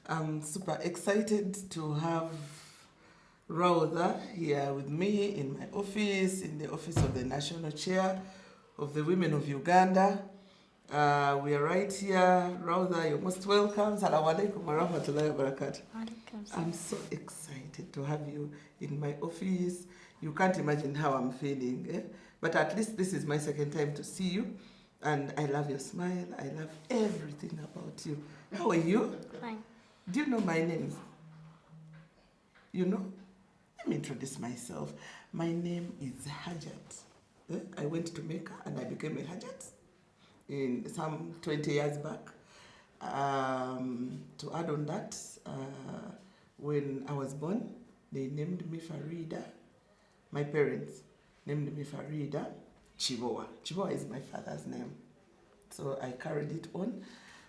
I'm super excited to have Raudha here with me in my office, in the office of the National Chair of the Women of Uganda. We are right here. Raudha, you're most welcome. Assalamu alaikum wa rahmatullahi wa barakatuh. I'm so excited to have you in my office. You can't imagine how I'm feeling, eh? But at least this is my second time to see you. And I love your smile. I love everything about you. How are you? Fine. Do you know my name? You know? Let me introduce myself. My name is Hajjat. I went to Mecca and I became a Hajjat in some 20 years back. To add on that, when I was born, they named me Farida. My parents named me Farida Kibowa. Kibowa is my father's name. So I carried it on.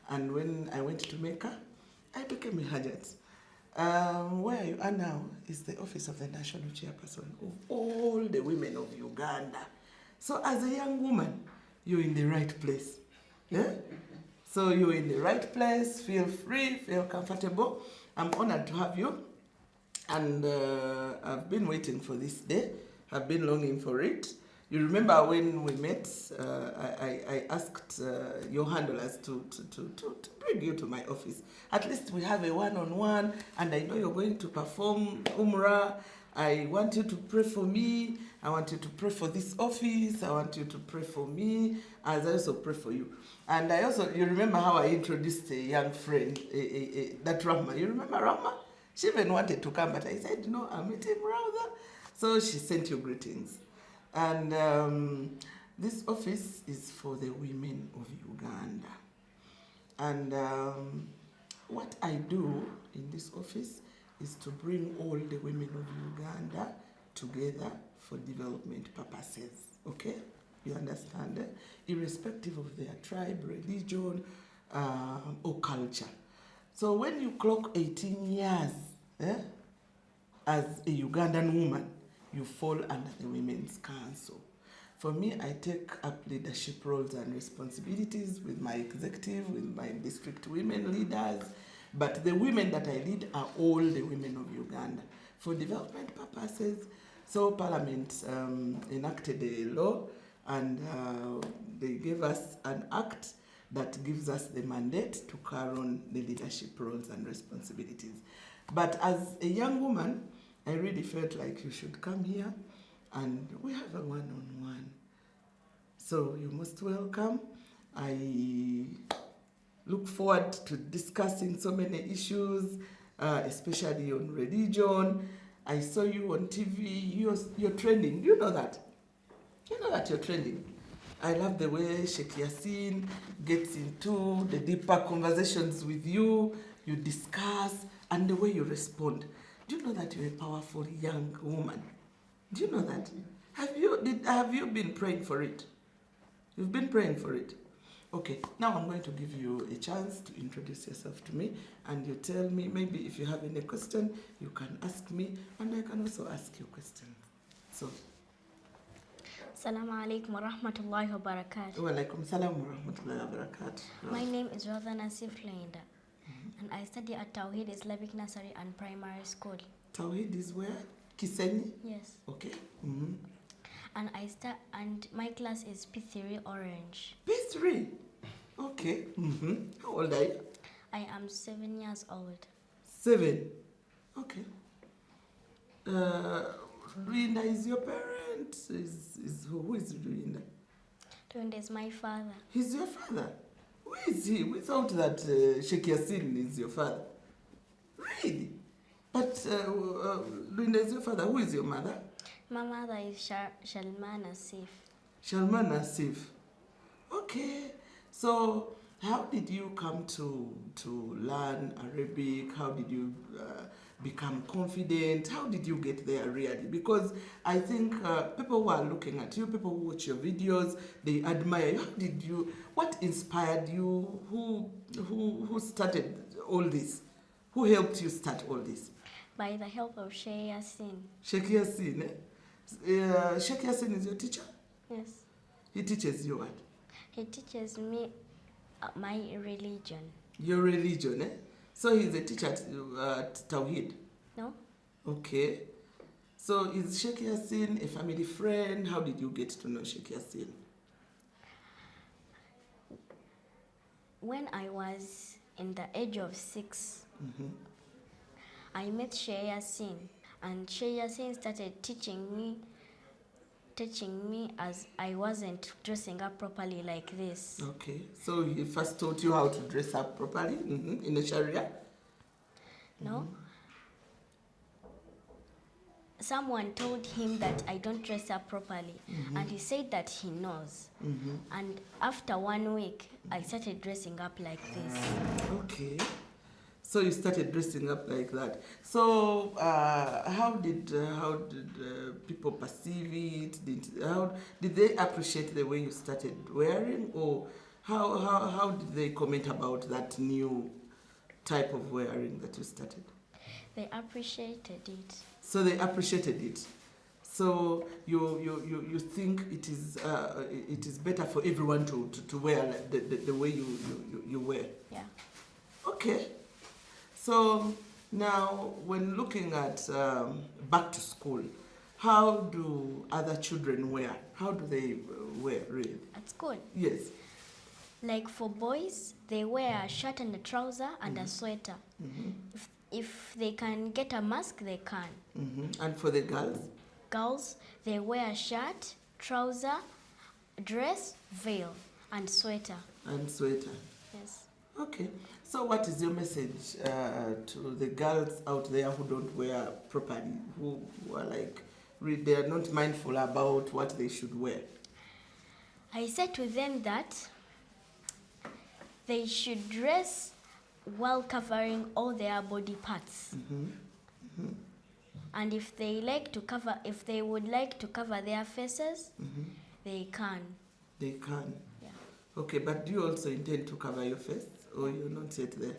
And when I went to Mecca, I became a Hajjat. Where you are now is the office of the National Chairperson of all the women of Uganda. So as a young woman, you're in the right place. Yeah? So you're in the right place, feel free, feel comfortable. I'm honored to have you. And I've been waiting for this day. I've been longing for it. You remember when we met, I asked your handlers to bring you to my office. At least we have a one-on-one, and I know you're going to perform Umrah. I want you to pray for me. I want you to pray for this office. I want you to pray for me, as I also pray for you. And I also, you remember how I introduced a young friend, that Rahma. You remember Rahma? She even wanted to come, but I said, no, I'm meeting Raudha. So she sent you greetings. And this office is for the women of Uganda. And what I do in this office is to bring all the women of Uganda together for development purposes, okay? You understand? Irrespective of their tribe, religion, or culture. So when you clock 18 years as a Ugandan woman, you fall under the Women's Council. For me, I take up leadership roles and responsibilities with my executive, with my district women leaders, but the women that I lead are all the women of Uganda for development purposes. So Parliament enacted a law, and they gave us an act that gives us the mandate to carry on the leadership roles and responsibilities. But as a young woman, I really felt like you should come here and we have a one-on-one. So you're most welcome. I look forward to discussing so many issues, especially on religion. I saw you on TV, you're trending. You know that? You know that you're trending. I love the way Sheikh Yassin gets into the deeper conversations with you, you discuss, and the way you respond. Do you know that you're a powerful young woman? Do you know that? Have you been praying for it? You've been praying for it. Okay, now I'm going to give you a chance to introduce yourself to me, and you tell me, maybe if you have any question, you can ask me, and I can also ask you questions. So. Assalamu alaikum wa rahmatullahi wa barakatuh. Wa alaikum salam wa rahmatullahi wa barakatuh. My name is Raudha Nasif Luyinda, and I study at Tawhid Islamic Nursery and Primary School. Tawhid is where? Kisenyi? Yes. Okay. And my class is P3 Orange. P3? Okay. How old are you? I am 7 years old. 7? Okay. Luyinda is your parent? Who is Luyinda? Luyinda is my father. He's your father? Who is he? We thought that Sheikh Yassin is your father. Really? But Luyinda is your father. Who is your mother? My mother is Shalma Nasif. Shalma Nasif. Okay. So how did you come to learn Arabic? How did you become confident? How did you get there really? Because I think people who are looking at you, people who watch your videos, they admire you. How did you, what inspired you? Who started all this? Who helped you start all this? By the help of Sheikh Yassin. Sheikh Yassin, eh? Sheikh Yassin is your teacher? Yes. He teaches you what? He teaches me my religion. Your religion, eh? So he's a teacher at Tawhid? No? Okay. So is Sheikh Yassin a family friend? How did you get to know Sheikh Yassin? When I was in the age of 6, I met Sheikh Yassin, and Sheikh Yassin started teaching me as I wasn't dressing up properly like this. Okay. So he first taught you how to dress up properly in the Sharia? No? Someone told him that I don't dress up properly, and he said that he knows. And after 1 week, I started dressing up like this. Okay. So you started dressing up like that. So how did people perceive it? Did they appreciate the way you started wearing, or how did they comment about that new type of wearing that you started? They appreciated it. So they appreciated it. So you think it is better for everyone to wear the way you wear? Yeah. Okay. So now, when looking at back to school, how do other children wear? How do they wear, really? At school? Yes. Like for boys, they wear a shirt and a trouser and a sweater. If they can get a mask, they can. And for the girls? Girls, they wear a shirt, trouser, dress, veil, and sweater. And sweater. Yes. Okay. So what is your message to the girls out there who don't wear properly, who are like, they are not mindful about what they should wear? I said to them that they should dress while covering all their body parts. And if they would like to cover their faces, they can. They can. Yeah. Okay, but do you also intend to cover your face, or you're not yet there?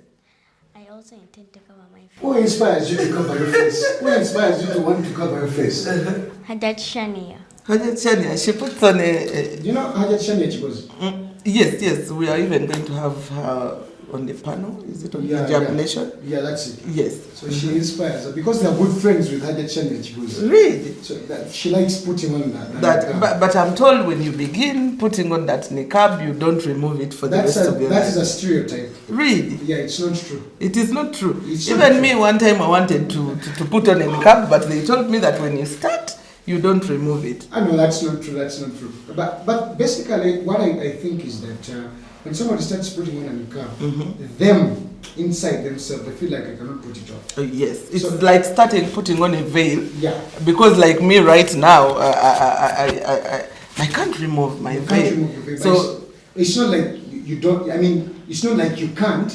I also intend to cover my face. Who inspires you to cover your face? Who inspires you to want to cover your face? Hajjat Shania. Hajjat Shania, she puts on a... You know Hajjat Shania Kibowa? Yes, we are even going to have her on the panel. Is it on Hijab Nation? Yeah, that's it. Yes. So she inspires her because they are good friends with Hajjat Shania Kibowa. Really? So that she likes putting on that. But I'm told when you begin putting on that niqab, you don't remove it for the rest of your life. That is a stereotype. Really? Yeah, it's not true. It is not true. It's Even not true. me, one time I wanted to put on a niqab, but they told me that when you start, you don't remove it. I know that's not true. That's not true. But basically, what I think is that when somebody starts putting on a niqab, them inside themselves, they feel like I cannot put it off. Yes, it's like starting putting on a veil. Yeah. Because like me right now, I can't remove my veil. Can't remove your veil. So it's not like you don't. I mean, it's not like you can't,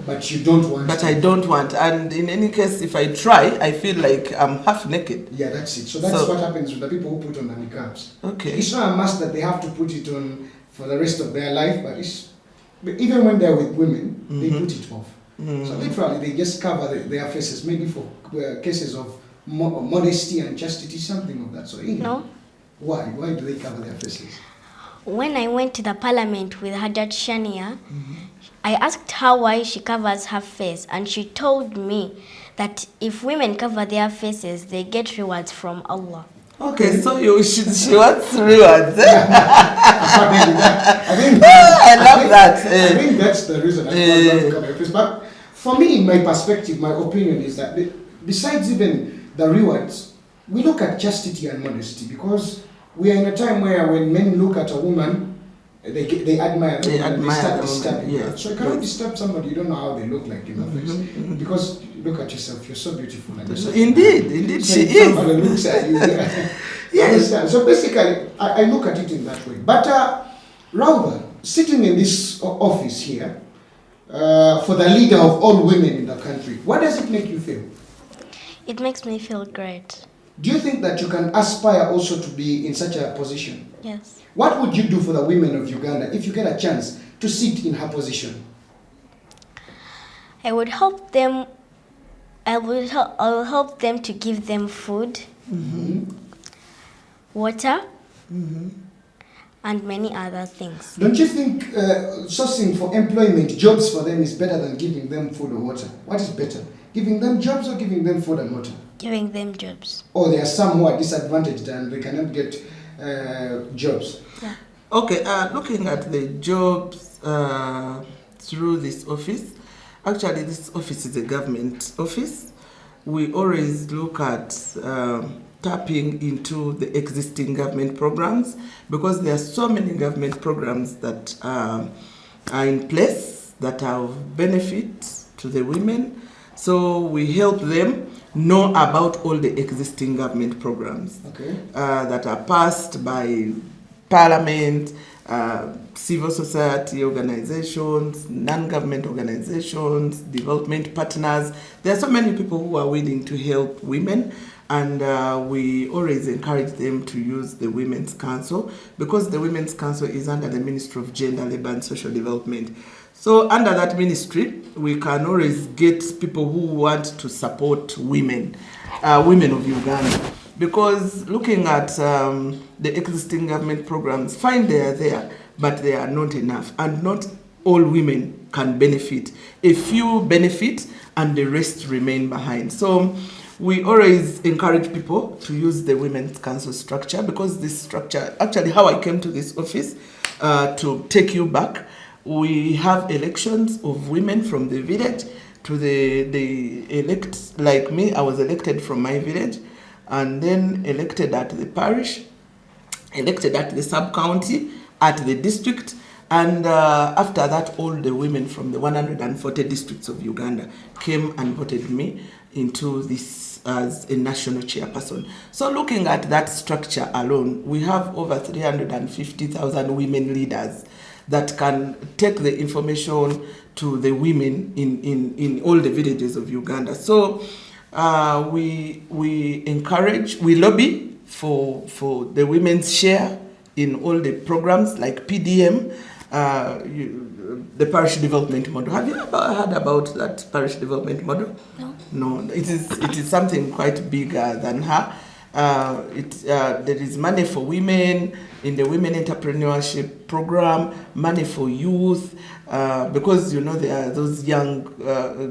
but you don't want. But I don't want, and in any case, if I try, I feel like I'm half naked. Yeah, that's it. So that's what happens with the people who put on the niqabs. Okay. It's not a must that they have to put it on for the rest of their life, but even when they're with women, they put it off. So literally, they just cover their faces, maybe for cases of modesty and chastity, something of that sort. No. Why? Why do they cover their faces? When I went to the parliament with Hajjat Shania, I asked her why she covers her face, and she told me that if women cover their faces, they get rewards from Allah. Okay, so she wants rewards. I love that. I think that's the reason I want to cover your face. But for me, my perspective, my opinion is that besides even the rewards, we look at chastity and modesty, because we are in a time where when men look at a woman, they admire the woman, they start disturbing her. So you cannot disturb somebody, you don't know how they look like in the face. Because you look at yourself, you're so beautiful. And Indeed, so she is. Somebody looks at you. Yes. So basically, I look at it in that way. But Raudha, sitting in this office here, for the leader of all women in the country, what does it make you feel? It makes me feel great. Do you think that you can aspire also to be in such a position? Yes. What would you do for the women of Uganda if you get a chance to sit in her position? I would help them. I'll help them to give them food, water, and many other things. Don't you think sourcing for employment, jobs for them is better than giving them food or water? What is better? Giving them jobs or giving them food and water? Giving them jobs. Or there are some who are disadvantaged and they cannot get jobs. Yeah. Okay, looking at the jobs through this office, actually this office is a government office. We always look at tapping into the existing government programs, because there are so many government programs that are in place that have benefit to the women. So we help them know about all the existing government programs that are passed by Parliament, civil society organizations, non-government organizations, development partners. There are so many people who are willing to help women, and we always encourage them to use the Women's Council, because the Women's Council is under the Ministry of Gender, Labour and Social Development. So under that ministry, we can always get people who want to support women, women of Uganda. Because looking at the existing government programs, fine, they are there, but they are not enough. And not all women can benefit. A few benefit and the rest remain behind. So we always encourage people to use the Women's Council structure, because this structure, actually how I came to this office, to take you back, we have elections of women from the village to the elect, like me, I was elected from my village, and then elected at the parish, elected at the sub-county, at the district, and after that, all the women from the 140 districts of Uganda came and voted me into this as a national chairperson. So looking at that structure alone, we have over 350,000 women leaders that can take the information to the women in all the villages of Uganda. So we encourage, we lobby for the women's share in all the programs like PDM, the parish development model. Have you ever heard about that parish development model? No. No, it is something quite bigger than her. There is money for women in the women entrepreneurship program, money for youth, because you know there are those young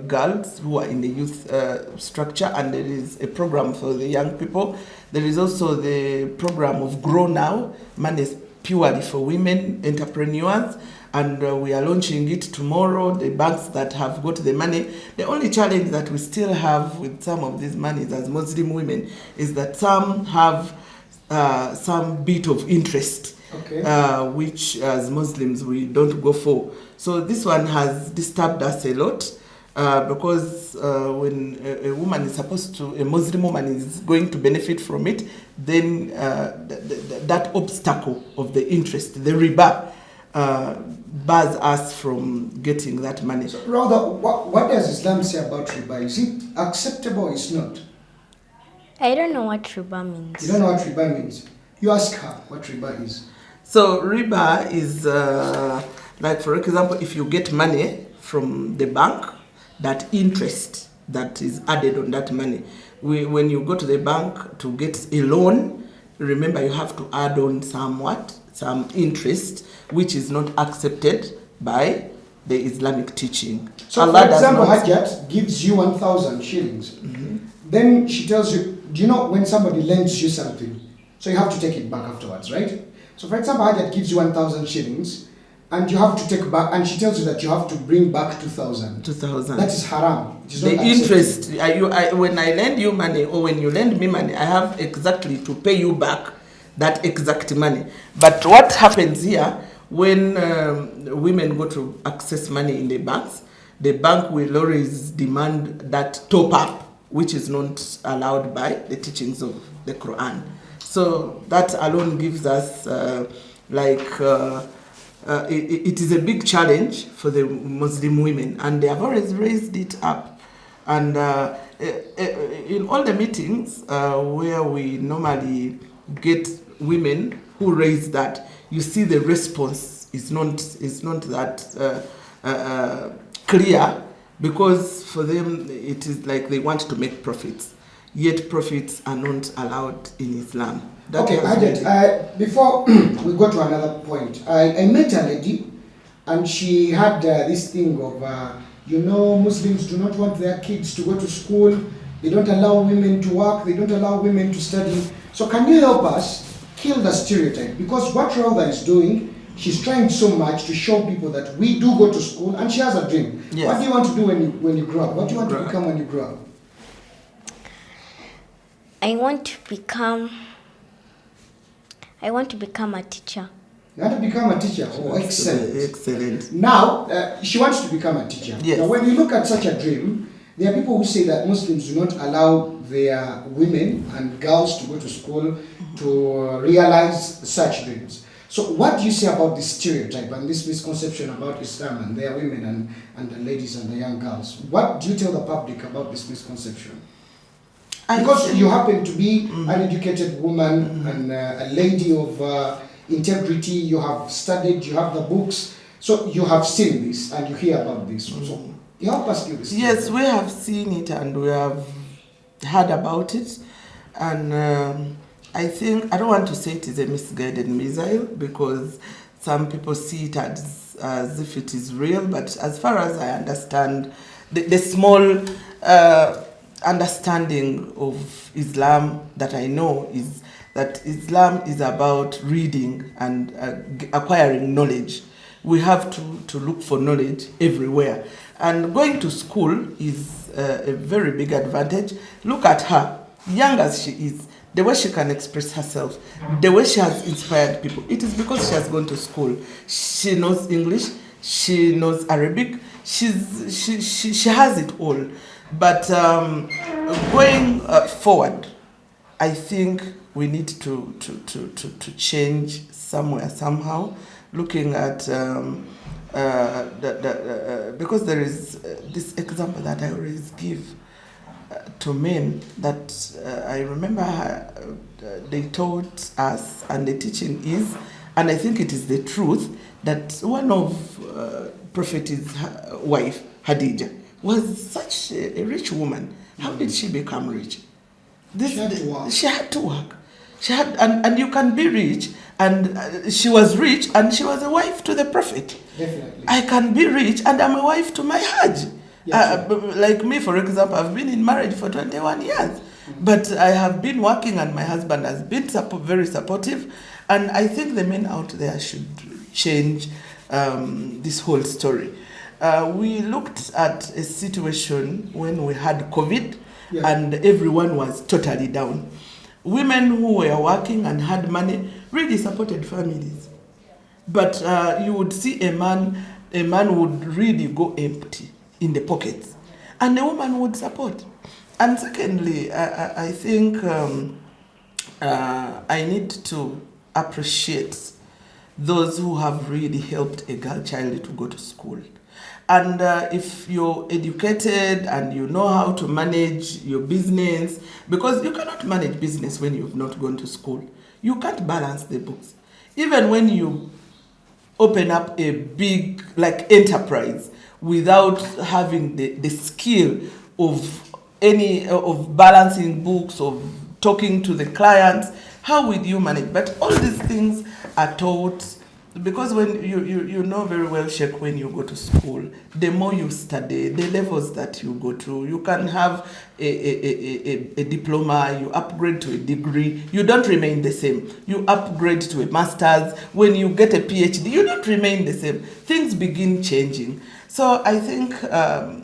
girls who are in the youth structure, and there is a program for the young people. There is also the program of Grow Now, money purely for women entrepreneurs, and we are launching it tomorrow. The banks that have got the money, the only challenge that we still have with some of these monies as Muslim women is that some have some bit of interest, which as Muslims we don't go for. So this one has disturbed us a lot, because when a woman is supposed to, a Muslim woman is going to benefit from it, then that obstacle of the interest, the riba, bars us from getting that money. So, Raudha, what does Islam say about riba? Is it acceptable or is not? I don't know what riba means. You don't know what riba means? You ask her what riba is. So riba is like, for example, if you get money from the bank, that interest that is added on that money. When you go to the bank to get a loan, remember you have to add on some interest, which is not accepted by the Islamic teaching. So Allah, for example, does not... Hajjat gives you 1,000 shillings. Then she tells you, do you know when somebody lends you something, so you have to take it back afterwards, right? So for example, Hajjat gives you 1,000 shillings, and you have to take back, and she tells you that you have to bring back 2,000. 2,000. That is haram. It is not the interest, when I lend you money, or when you lend me money, I have exactly to pay you back that exact money. But what happens here, when women go to access money in the banks, the bank will always demand that top up, which is not allowed by the teachings of the Quran. So that alone gives us it is a big challenge for the Muslim women, and they have always raised it up. And in all the meetings where we normally get women who raise that, you see the response is not that clear, because for them it is like they want to make profits. yet prophets are not allowed in Islam. That Okay, has Hajjat, before we go to another point, I met a lady and she had this thing of, Muslims do not want their kids to go to school, they don't allow women to work, they don't allow women to study. So can you help us kill the stereotype? Because what Raudha is doing, she's trying so much to show people that we do go to school and she has a dream. Yes. What do you want to do when you grow up? What do you want to become when you grow up? I want to become a teacher. You want to become a teacher? Oh, excellent. Excellent. Now, she wants to become a teacher. Yes. Now, when you look at such a dream, there are people who say that Muslims do not allow their women and girls to go to school to realize such dreams. So what do you say about this stereotype and this misconception about Islam and their women and the ladies and the young girls? What do you tell the public about this misconception? Because you happen to be an educated woman and a lady of integrity, you have studied, you have the books, so you have seen this and you hear about this. So you help us give this. Yes, we have seen it and we have heard about it. And I think, I don't want to say it is a misguided missile because some people see it as if it is real, but as far as I understand, the small understanding of Islam that I know is that Islam is about reading and acquiring knowledge. We have to look for knowledge everywhere. And going to school is a very big advantage. Look at her, young as she is, the way she can express herself, the way she has inspired people. It is because she has gone to school. She knows English, she knows Arabic, she has it all. But going forward, I think we need to change somewhere, somehow, looking at, because there is this example that I always give to men that I remember they taught us, and the teaching is, and I think it is the truth, that one of Prophet's wife, Hadija, was such a rich woman. How did she become rich? She had to work. She had, and you can be rich, and she was rich, and she was a wife to the Prophet. Definitely. I can be rich, and I'm a wife to my Hajj. Yes, like me, for example, I've been in marriage for 21 years, but I have been working, and my husband has been very supportive, and I think the men out there should change this whole story. We looked at a situation when we had COVID, and everyone was totally down. Women who were working and had money really supported families. But you would see a man would really go empty in the pockets, and the woman would support. And secondly, I think I need to appreciate those who have really helped a girl child to go to school. And if you're educated and you know how to manage your business, because you cannot manage business when you've not gone to school. You can't balance the books. Even when you open up a big enterprise without having the skill of balancing books, of talking to the clients, how would you manage? But all these things are taught. Because when you know very well, Sheikh, when you go to school, the more you study, the levels that you go to, you can have a diploma, you upgrade to a degree, you don't remain the same. You upgrade to a master's, when you get a PhD, you don't remain the same. Things begin changing. So I think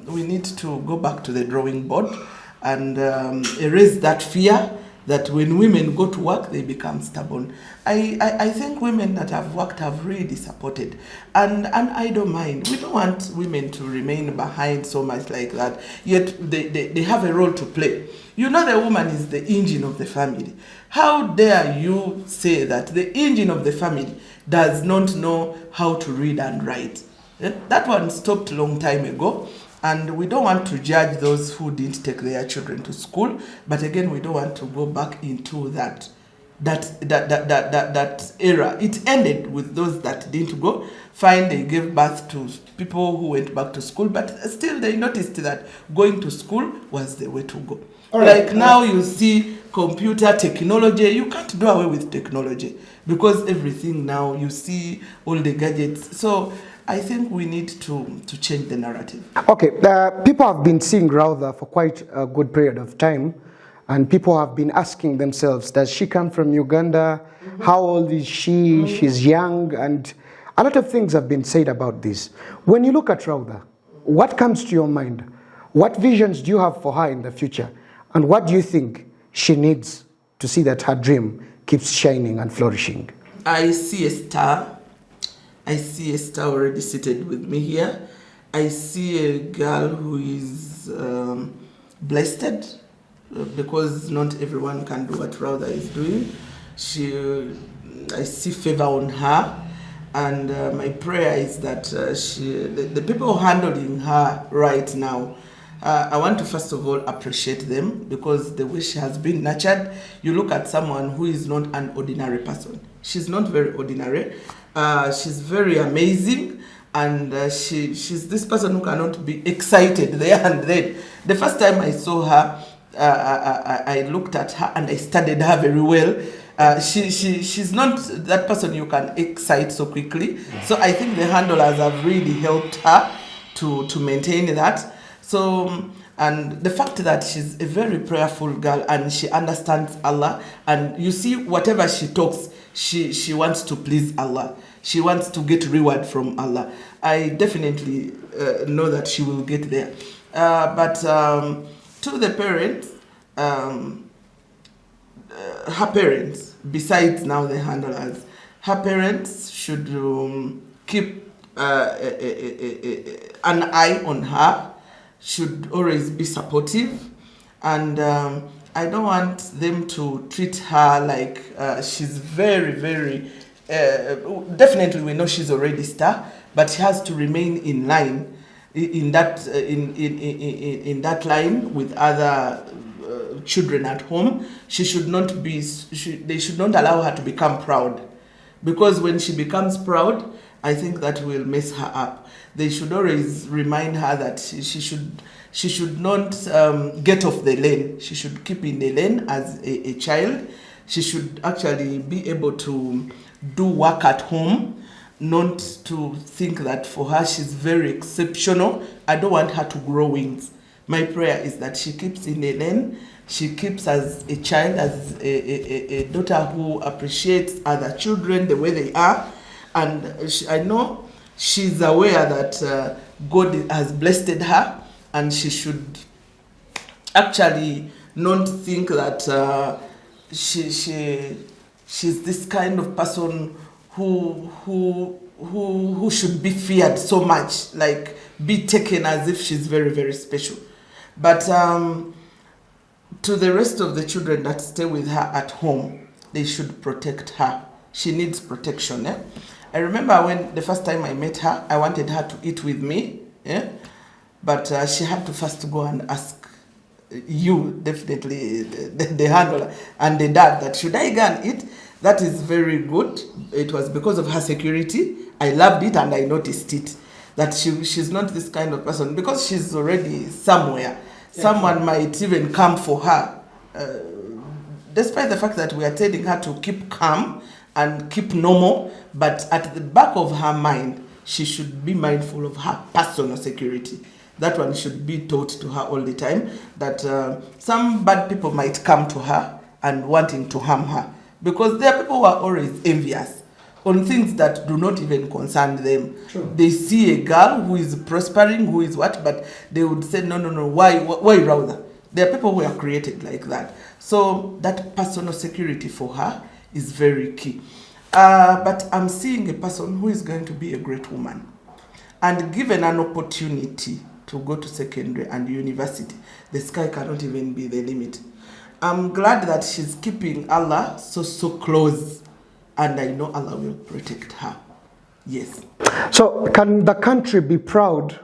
we need to go back to the drawing board and erase that fear that when women go to work, they become stubborn. I think women that have worked have really supported. And I don't mind. We don't want women to remain behind so much like that. Yet they have a role to play. You know, the woman is the engine of the family. How dare you say that the engine of the family does not know how to read and write? That one stopped a long time ago. And we don't want to judge those who didn't take their children to school. But again, we don't want to go back into that that era. It ended with those that didn't go. Fine, they gave birth to people who went back to school, but still they noticed that going to school was the way to go. Like now you see computer technology, you can't do away with technology because everything now you see all the gadgets. So I think we need to change the narrative. Okay, people have been seeing Raudha for quite a good period of time, and people have been asking themselves, does she come from Uganda? How old is she? She's young, and a lot of things have been said about this. When you look at Raudha, what comes to your mind? What visions do you have for her in the future? And what do you think she needs to see that her dream keeps shining and flourishing? I see a star. I see a star already seated with me here. I see a girl who is blessed because not everyone can do what Raudha is doing. I see favor on her, and my prayer is that the people handling her right now, I want to first of all appreciate them because the way she has been nurtured. You look at someone who is not an ordinary person. She's not very ordinary. She's very amazing, and she's this person who cannot be excited there and then. The first time I saw her, I looked at her and I studied her very well. She's not that person you can excite so quickly. So I think the handlers have really helped her to maintain that. So, and the fact that she's a very prayerful girl and she understands Allah, and you see whatever she talks, she wants to please Allah. She wants to get reward from Allah. I definitely know that she will get there. But to the parents, her parents, besides now the handlers, her parents should keep an eye on her, should always be supportive, and I don't want them to treat her like she's very, very, definitely we know she's already star, but she has to remain in line, in that line with other children at home. She should not be, they should not allow her to become proud, because when she becomes proud, I think that will mess her up. They should always remind her that she should not get off the lane. She should keep in the lane as a child. She should actually be able to do work at home, not to think that for her she's very exceptional. I don't want her to grow wings. My prayer is that she keeps in the lane. She keeps as a child, as a daughter who appreciates other children the way they are. And I know she's aware that God has blessed her, and she should actually not think that she's this kind of person who should be feared so much, like be taken as if she's very, very special. But to the rest of the children that stay with her at home, they should protect her. She needs protection. I remember when the first time I met her, I wanted her to eat with me, but she had to first go and ask you, definitely the handler and the dad, that should I go and eat? That is very good. It was because of her security. I loved it and I noticed it, that she's not this kind of person, because she's already somewhere. Yeah. Someone might even come for her, despite the fact that we are telling her to keep calm and keep normal, but at the back of her mind, she should be mindful of her personal security. That one should be taught to her all the time, that some bad people might come to her and wanting to harm her, because there are people who are always envious on things that do not even concern them. True. They see a girl who is prospering, who is what, but they would say, no, why Raudha? There are people who are created like that. So that personal security for her is very key. But I'm seeing a person who is going to be a great woman, and given an opportunity to go to secondary and university, the sky cannot even be the limit. I'm glad that she's keeping Allah so close, and I know Allah will protect her. Yes. So can the country be proud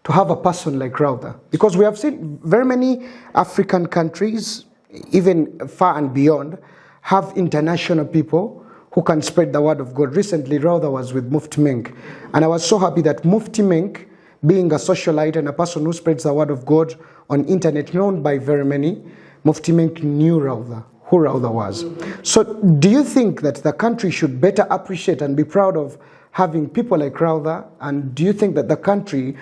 to have a person like Raudha? Because we have seen very many African countries, even far and beyond, have international people who can spread the word of God. Recently, Raudha was with Mufti Menk, and I was so happy that Mufti Menk, being a socialite and a person who spreads the word of God on internet, known by very many, Mufti Menk knew Raudha, who Raudha was. So do you think that the country should better appreciate and be proud of having people like Raudha? And do you think that the country,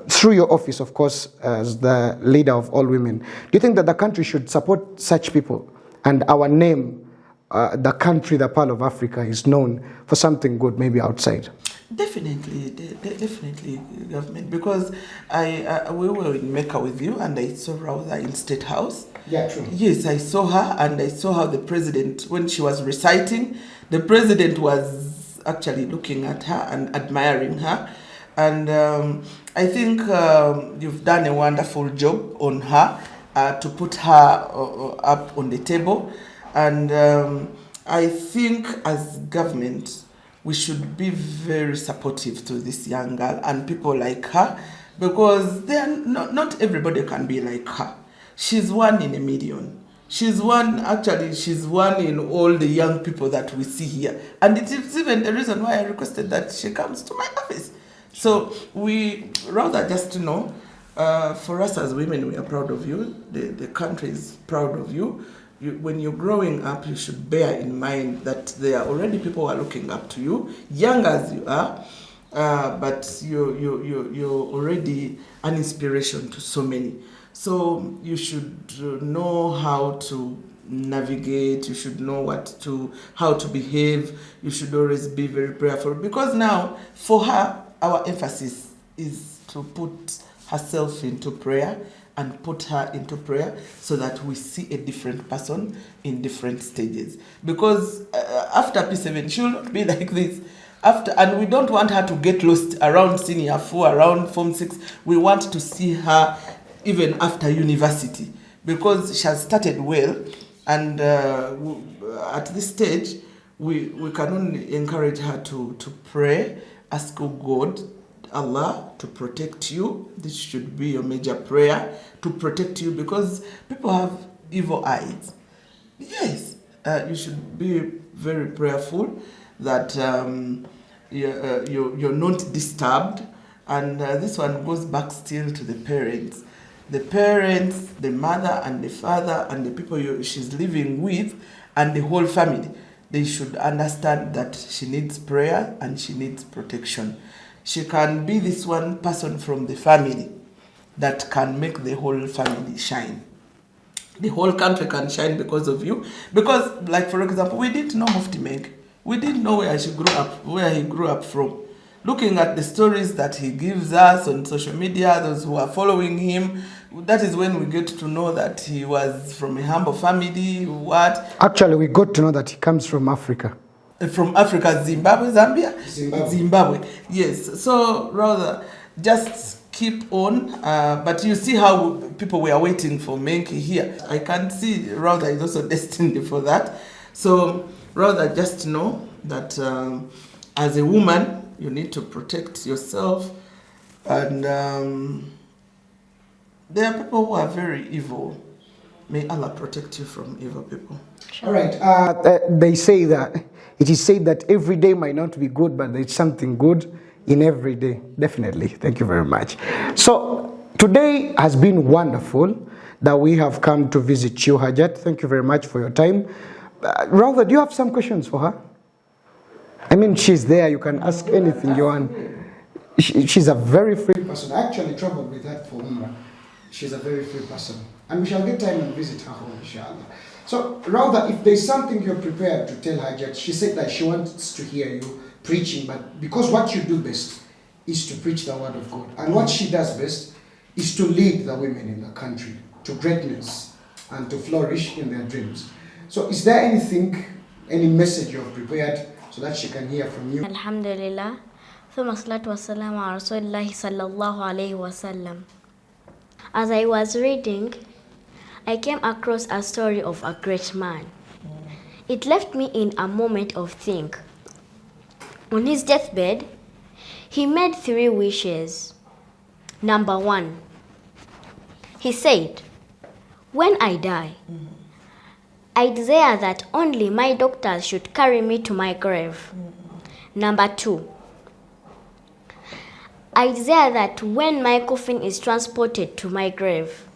through your office, of course, as the leader of all women, do you think that the country should support such people? And our name, the country, the Pearl of Africa, is known for something good, maybe outside. Definitely, definitely, government. Because we were in Mecca with you, and I saw Raudha in State House. Yeah, true. Yes, I saw her, and I saw how the president, when she was reciting, the president was actually looking at her and admiring her. And I think you've done a wonderful job on her to put her up on the table. And I think as government, we should be very supportive to this young girl and people like her, because they are not everybody can be like her. She's one in a million. She's one in all the young people that we see here. And it is even the reason why I requested that she comes to my office. So we rather just to know, for us as women, we are proud of you. The country is proud of you. When you're growing up, you should bear in mind that there are already people who are looking up to you, young as you are, but you're already an inspiration to so many. So you should know how to navigate, you should know how to behave, you should always be very prayerful. Because now, for her, our emphasis is to put herself into prayer and put her into prayer so that we see a different person in different stages. Because after P7, she will not be like this. And we don't want her to get lost around senior 4, around Form 6. We want to see her even after university, because she has started well. And at this stage, we can only encourage her to pray, ask God, Allah, to protect you. This should be your major prayer, to protect you, because people have evil eyes. Yes, you should be very prayerful that you're not disturbed. And this one goes back still to the parents. The parents, the mother and the father and the people she's living with and the whole family, they should understand that she needs prayer and she needs protection. She can be this one person from the family that can make the whole family shine. The whole country can shine because of you. Because, like for example, we didn't know Mufti Menk. We didn't know where he grew up from. Looking at the stories that he gives us on social media, those who are following him, that is when we get to know that he was from a humble family. Actually, we got to know that he comes from Africa. From Africa, Zimbabwe, Zambia? Zimbabwe. Yes. So, rather, just keep on. But you see how people were waiting for Menki here. I can see Raudha is also destined for that. So, rather, just know that as a woman, you need to protect yourself. And there are people who are very evil. May Allah protect you from evil people. All right. They say that it is said that every day might not be good, but there's something good in every day. Definitely. Thank you very much. So today has been wonderful that we have come to visit you, Hajjat. Thank you very much for your time. Raudha, do you have some questions for her? I mean, she's there. You can ask anything you want. She's a very free person. I actually traveled with her for Umrah. She's a very free person. And we shall get time and visit her home, inshallah. So, Raudha, if there's something you're prepared to tell Hajjat, she said that she wants to hear you preaching, but because what you do best is to preach the word of God. And what she does best is to lead the women in the country to greatness and to flourish in their dreams. So, is there anything, any message you have prepared so that she can hear from you? Alhamdulillah. ثم الصلاة والسلام على رسول الله صلى الله عليه وسلم. As I was reading, I came across a story of a great man. It left me in a moment of think. On his deathbed, he made 3 wishes. Number 1, he said, when I die, I desire that only my doctors should carry me to my grave. Number 2, I desire that when my coffin is transported to my grave,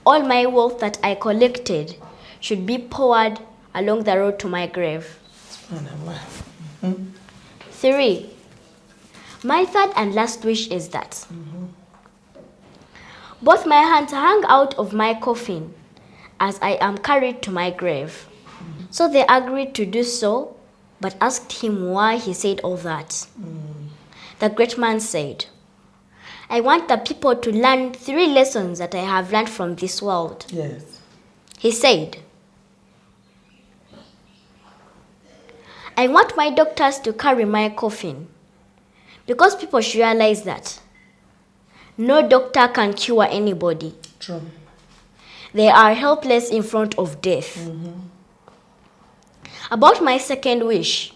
all my wealth that I collected should be poured along the road to my grave. 3, my third and last wish is that both my hands hang out of my coffin as I am carried to my grave. So they agreed to do so, but asked him why he said all that. The great man said, I want the people to learn 3 lessons that I have learned from this world. Yes. He said, I want my doctors to carry my coffin because people should realize that no doctor can cure anybody. True. They are helpless in front of death. About my second wish,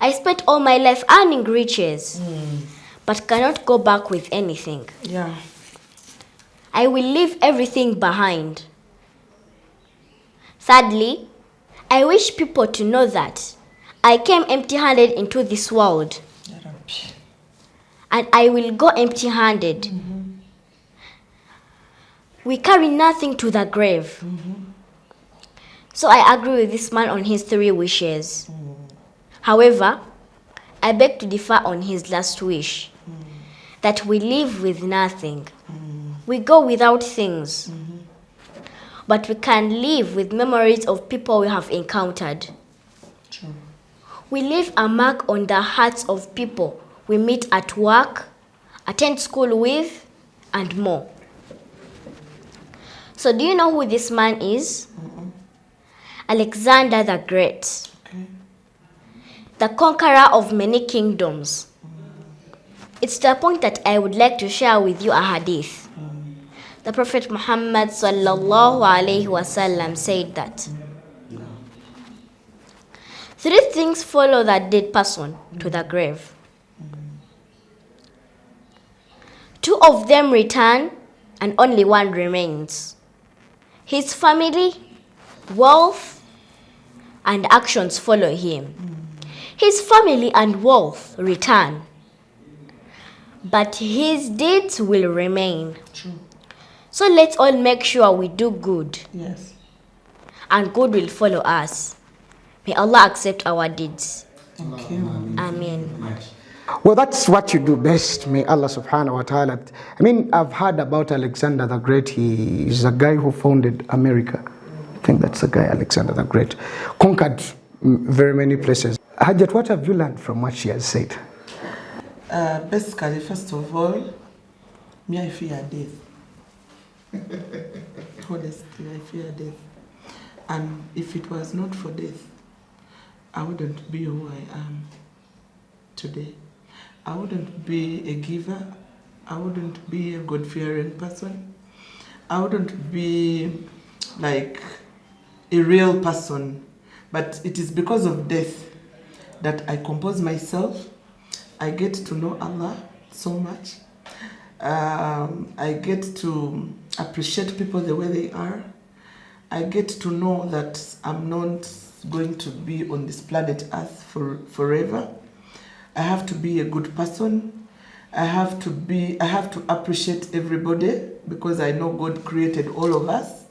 I spent all my life earning riches, but cannot go back with anything. Yeah. I will leave everything behind. Thirdly, I wish people to know that I came empty-handed into this world, and I will go empty-handed. We carry nothing to the grave. So I agree with this man on his 3 wishes. However, I beg to differ on his last wish, that we live with nothing. We go without things, but we can live with memories of people we have encountered. True. We leave a mark on the hearts of people we meet at work, attend school with, and more. So do you know who this man is? Alexander the Great, the conqueror of many kingdoms. It's to the point that I would like to share with you a hadith. The Prophet Muhammad sallallahu alaihi wasallam said that 3 things follow that dead person to the grave. 2 of them return and only 1 remains. His family, wealth, and actions follow him. His family and wealth return, but his deeds will remain. True. So let's all make sure we do good, Yes. and good will follow us. May Allah accept our deeds. Thank you. Amen. Well, that's what you do best. May Allah subhanahu wa ta'ala. I mean, I've heard about Alexander the Great. He is a guy who founded America. I think that's the guy, Alexander the Great. Conquered very many places. Hajjat, what have you learned from what she has said? Basically, first of all, me, I fear death. Honestly, I fear death. And if it was not for death, I wouldn't be who I am today. I wouldn't be a giver. I wouldn't be a God-fearing person. I wouldn't be like a real person. But it is because of death that I compose myself. I get to know Allah so much. I get to appreciate people the way they are. I get to know that I'm not going to be on this planet Earth forever. I have to be a good person. I have to appreciate everybody because I know God created all of us,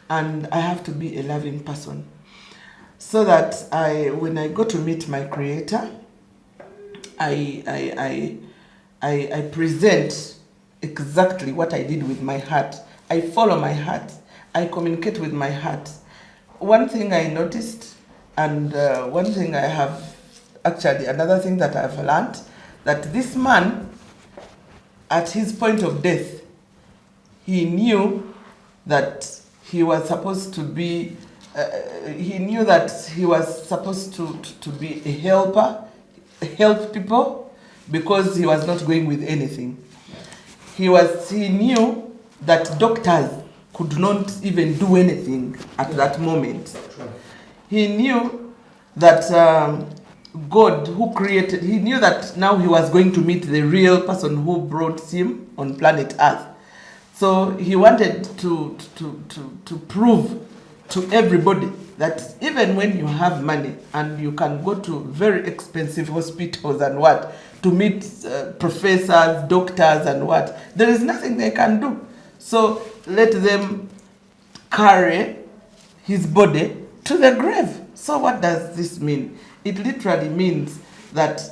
and I have to be a loving person. So that when I go to meet my Creator, I present exactly what I did with my heart. I follow my heart. I communicate with my heart. One thing I noticed, and one thing I have, actually another thing that I've learned, that this man, at his point of death, he knew that he was supposed to be, to be a helper, help people, because he was not going with anything. He knew that doctors could not even do anything at that moment. He knew that God who created, he knew that now he was going to meet the real person who brought him on planet Earth. So he wanted to prove to everybody that even when you have money and you can go to very expensive hospitals and what, to meet professors, doctors and what, there is nothing they can do. So let them carry his body to the grave. So what does this mean? It literally means that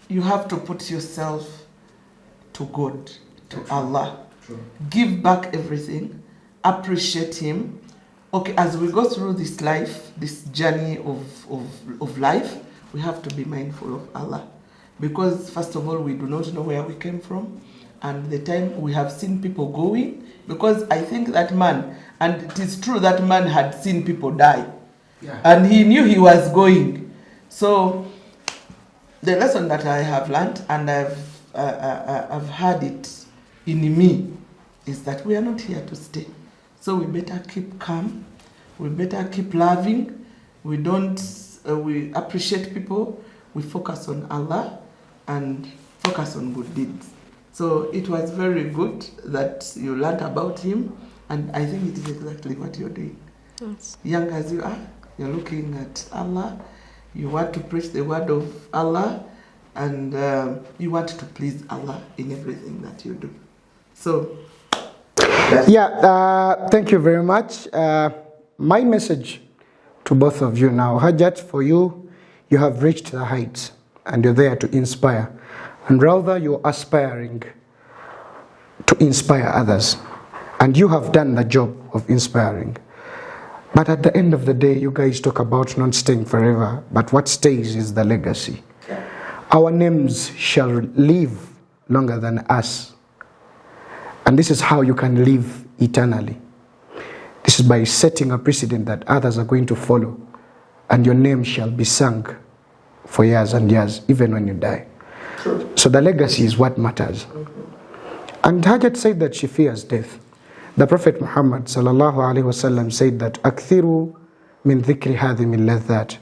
you have to put yourself to God, to Allah. True. Give back everything, appreciate him. Okay, as we go through this life, this journey of life, we have to be mindful of Allah. Because first of all, we do not know where we came from. And the time we have seen people going, because I think that man, and it is true that man had seen people die. Yeah. And he knew he was going. So the lesson that I have learned, and I've had it in me, is that we are not here to stay. So we better keep calm. We better keep loving. We don't. We appreciate people. We focus on Allah and focus on good deeds. So it was very good that you learned about him, and I think it is exactly what you're doing. Yes. Young as you are, you're looking at Allah. You want to preach the word of Allah, and you want to please Allah in everything that you do. So, Thank you very much. My message to both of you now, Hajjat, for you, you have reached the heights and you're there to inspire. And Raudha, you're aspiring to inspire others. And you have done the job of inspiring. But at the end of the day, you guys talk about not staying forever, but what stays is the legacy. Our names shall live longer than us. And this is how you can live eternally. This is by setting a precedent that others are going to follow, and your name shall be sung for years and years, even when you die. true. So the legacy is what matters. And Hajjat said that she fears death. The Prophet Muhammad sallallahu alaihi wasallam said that "Akthiru min dhikri hadhimi ladhat."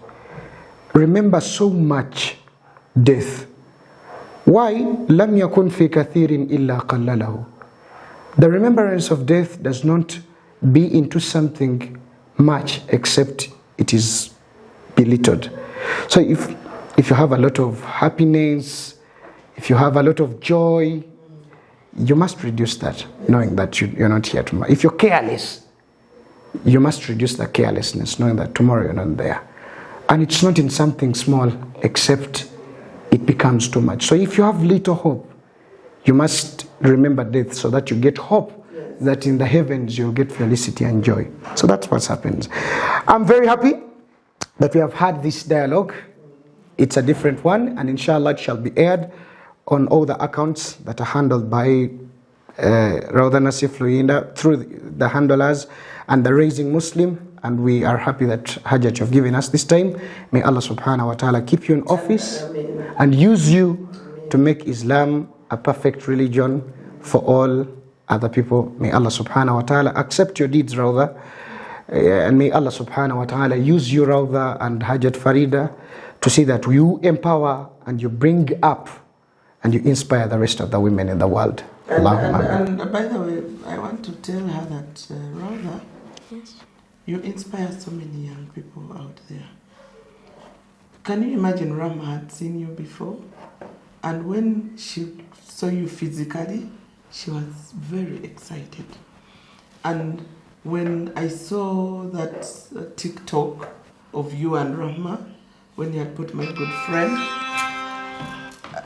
Remember so much death. Why? Lam yakun fi kathirin illa qallalahu. The remembrance of death does not be into something much except it is belittled. So if you have a lot of happiness, if you have a lot of joy, you must reduce that, knowing that you're not here tomorrow. If you're careless, you must reduce the carelessness, knowing that tomorrow you're not there. And it's not in something small, except it becomes too much. So if you have little hope, you must remember death so that you get hope that in the heavens you'll get felicity and joy. So that's what happens. I'm very happy that we have had this dialogue. It's a different one, and inshallah it shall be aired on all the accounts that are handled by Raudha Nasif Luyinda through the handlers and the Raising Muslim. And we are happy that Hajjat you've given us this time. May Allah subhanahu wa ta'ala keep you in office and use you to make Islam a perfect religion for all other people. May Allah subhanahu wa ta'ala accept your deeds, Raudha. And may Allah subhanahu wa ta'ala use you, Raudha, and Hajjat Faridah, to see that you empower and you bring up and you inspire the rest of the women in the world. And by the way, I want to tell her that, Raudha, Yes. you inspire so many young people out there. Can you imagine Rama had seen you before? And when she saw you physically, she was very excited. And when I saw that TikTok of you and Rahma, when you had put my good friend,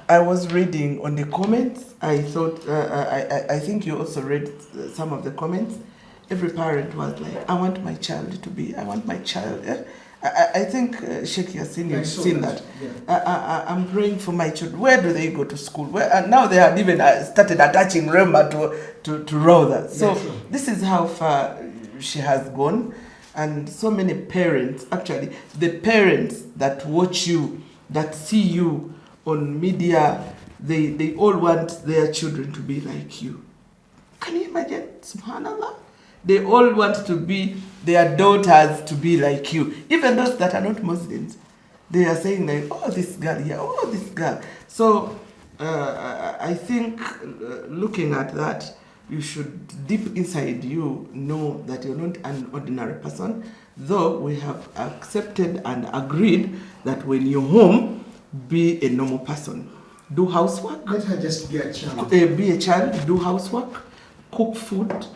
I was reading on the comments. I thought, I think you also read some of the comments. Every parent was like, I want my child to be, I want my child. I think Sheikh Yasin, you've seen that. Yeah. I'm praying for my children. Where do they go to school? And now they have even started attaching Rema to Raudha. So this is how far she has gone. And so many parents, actually, the parents that watch you, that see you on media, they all want their children to be like you. Can you imagine? Subhanallah. They all want to be, their daughters to be like you. Even those that are not Muslims. They are saying like, oh, this girl here, oh, this girl. So I think looking at that, you should deep inside you know that you're not an ordinary person, though we have accepted and agreed that when you're home, be a normal person. Do housework. Let her just be a child. Be a child, do housework, cook food.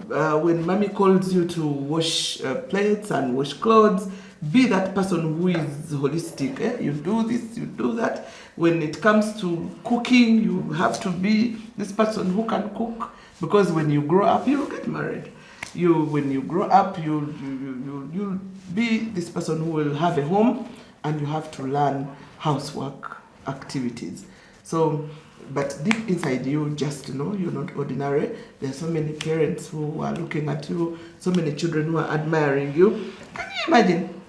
When mommy calls you to wash plates and wash clothes, be that person who is holistic. You do this, you do that. When it comes to cooking, you have to be this person who can cook, because when you grow up, you'll get married. When you grow up, you'll be this person who will have a home, and you have to learn housework activities. So, but deep inside you, just know you're not ordinary. There are so many parents who are looking at you, so many children who are admiring you. Can you imagine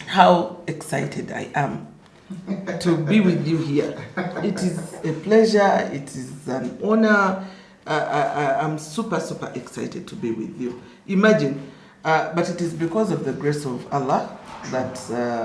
how excited I am to be with you here? It is a pleasure, it is an honor. I'm super, super excited to be with you. Imagine, but it is because of the grace of Allah that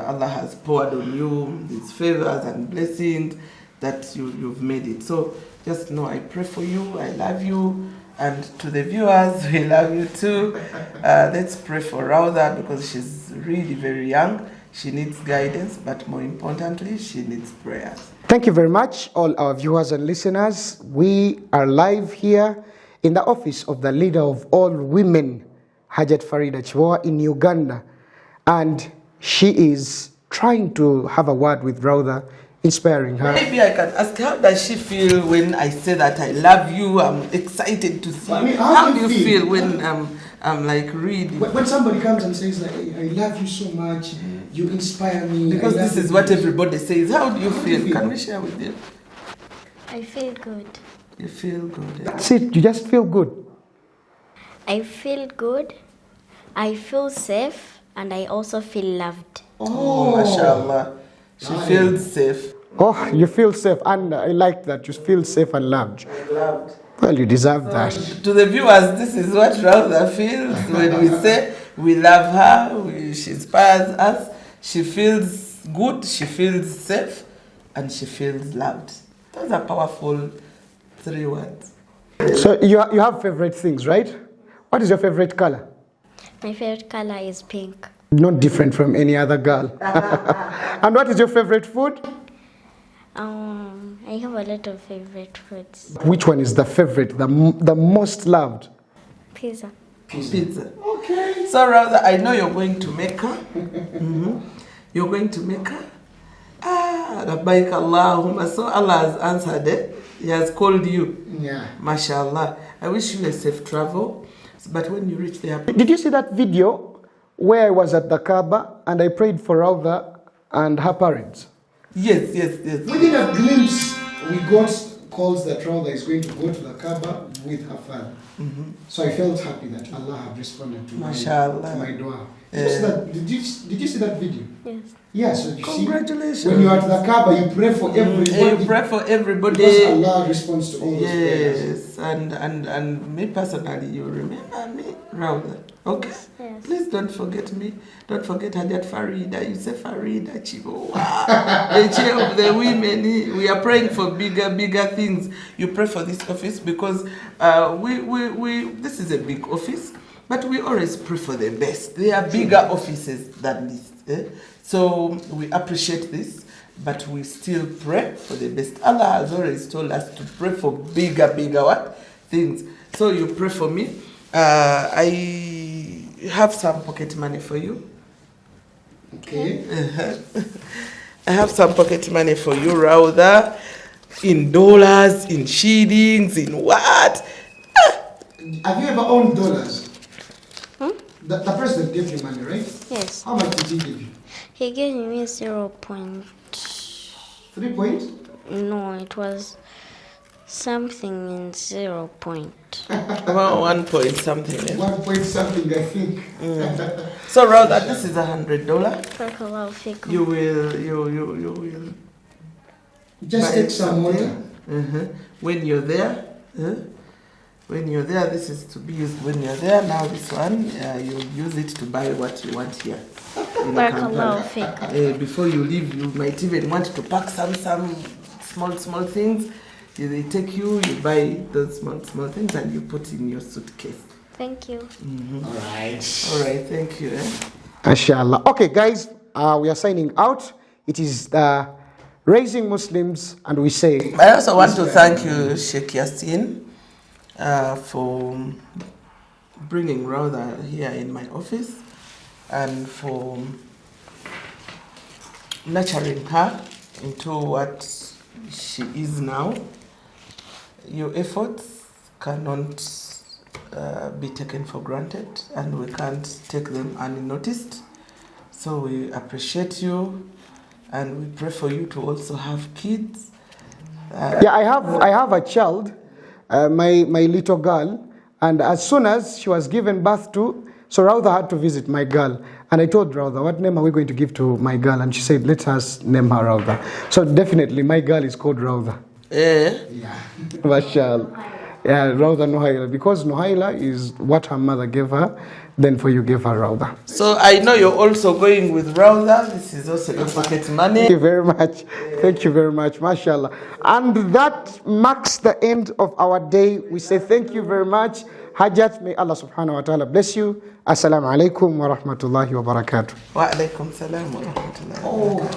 Allah has poured on you His favors and blessings that you've made it. So just know I pray for you, I love you, and to the viewers, we love you too. Let's pray for Raudha, because she's really very young. She needs guidance, but more importantly, she needs prayers. Thank you very much, all our viewers and listeners. We are live here in the office of the leader of all women, Hajjat Faridah Kibowa in Uganda. And she is trying to have a word with Raudha, inspiring her. Maybe I can ask, how does she feel when I say that I love you, I'm excited to see you? How do you feel when I'm like reading? When somebody comes and says that, I love you so much, you inspire me. Because this is what everybody says. How do you feel? Can we share with you? I feel good. You feel good. That's it, you just feel good. I feel good. I feel safe, and I also feel loved. Oh, mashallah. She feels safe. Oh, you feel safe, and I like that. You feel safe and loved. Loved. Well, you deserve that. To the viewers, this is what Raudha feels when we say we love her, she inspires us, she feels good, she feels safe, and she feels loved. Those are powerful 3 words. So you have favorite things, right? What is your favorite color? My favorite color is pink. Not different from any other girl. And what is your favorite food? I have a lot of favorite foods. Which one is the favorite, the most loved? Pizza. Pizza. Okay. So Raudha, I know you're going to Mecca. You're going to Mecca. Rabbaik Allahumma. So Allah has answered it. He has called you. Yeah. Mashallah. I wish you a safe travel. But when you reach there... Did you see that video where I was at the Kaaba and I prayed for Raudha and her parents? Yes. Within a glimpse, we got calls that Raudha is going to go to the Kaaba with her father. So I felt happy that Allah had responded to my dua. Did you see that video? Yes. Yeah, so you Congratulations. see, when you're at the Kaaba, you pray for everybody. You pray for everybody. Because Allah responds to all those prayers. Yes, and me personally, you remember me, Raudha. Okay? Yes. Please don't forget me. Don't forget Hajjat Faridah. You say Faridah Kibowa. The chair of the women. We are praying for bigger things. You pray for this office because this is a big office, but we always pray for the best. There are bigger offices than this. So we appreciate this, but we still pray for the best. Allah has always told us to pray for bigger what? Things. So you pray for me. I have some pocket money for you. Okay. I have some pocket money for you, Raudha. In dollars, in shillings, in what? Have you ever owned dollars? The president gave you money, right? Yes. How much did he give you? He gave me 0. 3 points? No, it was something in 0. Well, 1 point something. 1 point something, I think. So Raudha, this is $100. Barakallahu fikum. You will. Just take some water. When you're there, this is to be used when you're there. Now this one, you use it to buy what you want here. Barakallahu fikum. Before you leave, you might even want to pack some small things. They take you buy those small things and you put in your suitcase. Thank you. All right. All right, thank you. Inshallah. Okay, guys, we are signing out. It is Raising Muslims, and we say... I also want to thank you, Sheikh Yasin, for bringing Raudha here in my office and for nurturing her into what she is now. Your efforts cannot be taken for granted, and we can't take them unnoticed. So we appreciate you, and we pray for you to also have kids. Yeah, I have a child, my little girl, and as soon as she was given birth to, so Raudha had to visit my girl. And I told Raudha, what name are we going to give to my girl? And she said, let us name her Raudha. So definitely, my girl is called Raudha. Yeah. Mashallah. Yeah, Raudha Nuhaila. Because Nuhaila is what her mother gave her, then for you gave her Raudha. So I know you're also going with Raudha. This is also your pocket money. Thank you very much. Thank you very much. Mashallah. And that marks the end of our day. We say thank you very much. Hajjat, may Allah subhanahu wa ta'ala bless you. Assalamu alaikum wa rahmatullahi wa barakatuh. Wa alaikum salam wa rahmatullahi wa barakatuh.